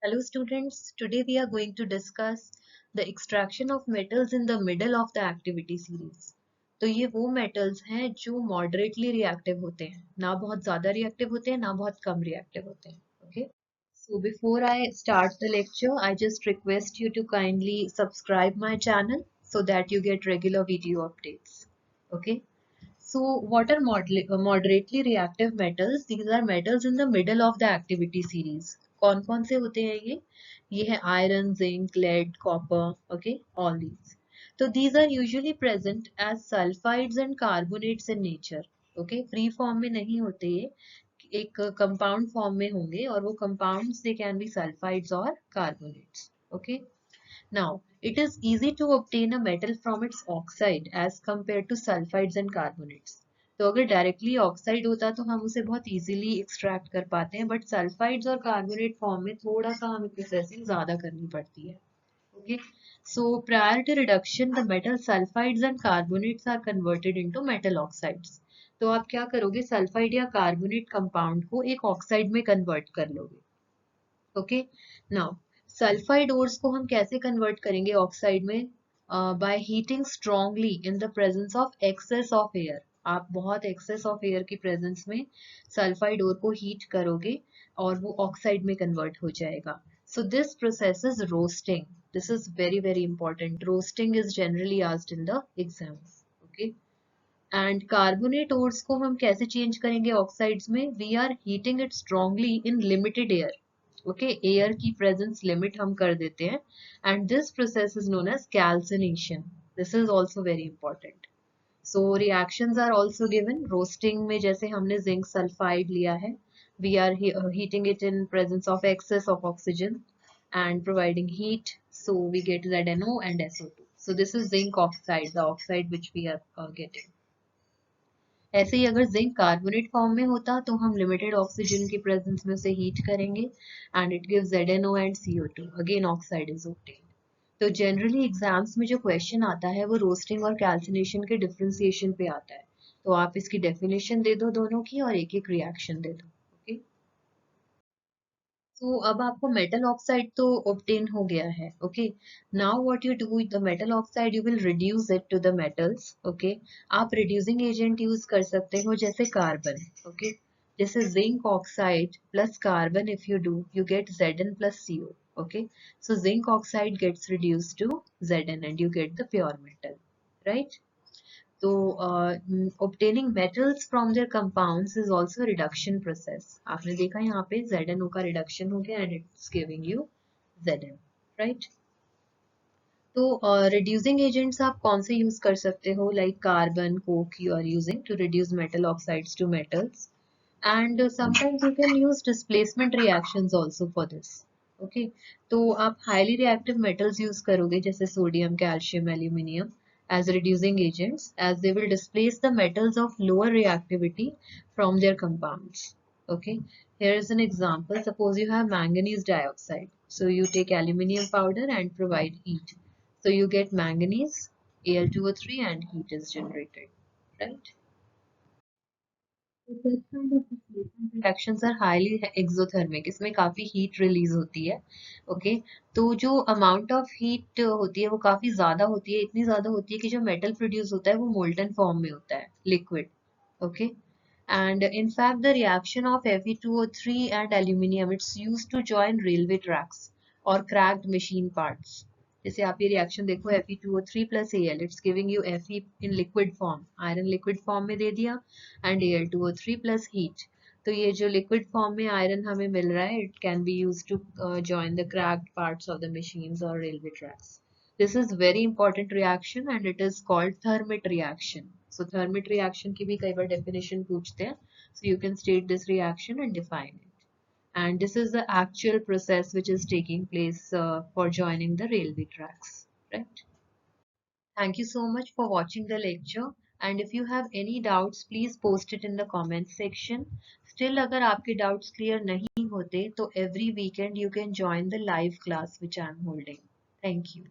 Hello students, today we are going to discuss the extraction of metals in the middle of the activity series. तो ये वो metals हैं जो moderately reactive होते हैं, ना बहुत ज़्यादा reactive होते हैं, ना बहुत कम reactive होते हैं. Okay? So before I start the lecture, I just request you to kindly subscribe my channel so that you get regular video updates. Okay? So what are moderately reactive metals? These are metals in the middle of the activity series. कौन कौन से होते हैं ये? ये है iron, zinc, lead, copper, okay, all these. So these are usually present as sulfides and carbonates in nature. Okay, free form में नहीं होते ये, एक compound form में होंगे और वो compounds they can be sulfides or carbonates. Okay. Now, it is easy to obtain a metal from its oxide as compared to sulfides and carbonates. तो अगर डायरेक्टली ऑक्साइड होता तो हम उसे बहुत इजीली एक्सट्रैक्ट कर पाते हैं, बट सल्फाइड्स और कार्बोनेट फॉर्म में थोड़ा सा हमें प्रोसेसिंग ज्यादा करनी पड़ती है. Okay, so prior to reduction, the metal sulfides and carbonates are converted into metal oxides. तो आप क्या करोगे, सल्फाइड या कार्बोनेट कंपाउंड को एक ऑक्साइड में कन्वर्ट कर लोगे. ओके, नाउ सल्फाइड ओर्स को हम कैसे कन्वर्ट करेंगे ऑक्साइड में? By heating strongly in the presence of excess of air. आप बहुत एक्सेस ऑफ एयर की प्रेजेंस में सल्फाइड ओर को हीट करोगे और वो ऑक्साइड में कन्वर्ट हो जाएगा. So this process is roasting. This is very very important. Roasting is generally asked in the exams. Okay, and carbonate ores को हम कैसे चेंज करेंगे ऑक्साइड्स में? We are heating it strongly in limited air. Okay, air की presence limit हम कर देते हैं and this process is known as calcination. This is also very important. So reactions are also given. Roasting में जैसे हमने zinc sulphide लिया है, we are heating it in presence of excess of oxygen and providing heat, so we get ZNO and SO2. So this is zinc oxide, the oxide which we are getting. ऐसे ही अगर zinc carbonate form में होता तो हम limited oxygen की presence में उसे heat करेंगे and it gives ZNO and CO2. Again oxide is obtained. तो जनरली एग्जाम्स में जो क्वेश्चन आता है वो रोस्टिंग और कैल्सिनेशन के डिफरेंशिएशन पे आता है. तो आप इसकी डेफिनेशन दे दो दोनों की और एक एक रिएक्शन दे दो. ओके, तो अब आपको मेटल ऑक्साइड तो ऑब्टेन हो गया है. Okay, now what you do with the metal oxide, you will reduce it to the metals. Okay, आप रिड्यूसिंग एजेंट यूज कर सकते हो जैसे कार्बन. ओके, जैसे zinc oxide plus carbon, if you do you get Zn plus CO. Okay, so zinc oxide gets reduced to Zn and you get the pure metal, right? तो obtaining metals from their compounds is also a reduction process. आपने देखा यहाँ पे ZNO का reduction हो गया and it's giving you Zn, right? तो reducing agents आप कौन से use कर सकते हो? Like carbon, coke you are using to reduce metal oxides to metals, and sometimes you can use displacement reactions also for this. Okay, तो आप highly reactive metals use करोगे जैसे sodium, calcium, aluminium as reducing agents, as they will displace the metals of lower reactivity from their compounds. Okay, here is an example. Suppose you have manganese dioxide. So you take aluminium powder and provide heat. So you get manganese, Al2O3, and heat is generated, right? Such kind of displacement reactions are highly exothermic. इसमें काफी heat release होती है. Okay, तो जो amount of heat होती है वो काफी ज्यादा होती है. इतनी ज्यादा होती है कि जो metal produce होता है वो molten form में होता है, liquid. Okay, and in fact the reaction of Fe2O3 and aluminium, it's used to join railway tracks or cracked machine parts. जैसे आप ये रिएक्शन देखो, Fe2O3 plus Al, it's giving you Fe in liquid form, iron liquid form में दे दिया, and Al2O3 plus heat. तो ये जो liquid form में iron हमें मिल रहा है, it can be used to join the cracked parts of the machines or railway tracks. This is very important reaction and it is called Thermit reaction. So Thermit reaction की भी कई बार definition पूछते हैं. So you can state this reaction and define it. And this is the actual process which is taking place for joining the railway tracks, right? Thank you so much for watching the lecture. And if you have any doubts, please post it in the comment section. Still, अगर आपके doubts clear नहीं होते, तो every weekend you can join the live class which I am holding. Thank you.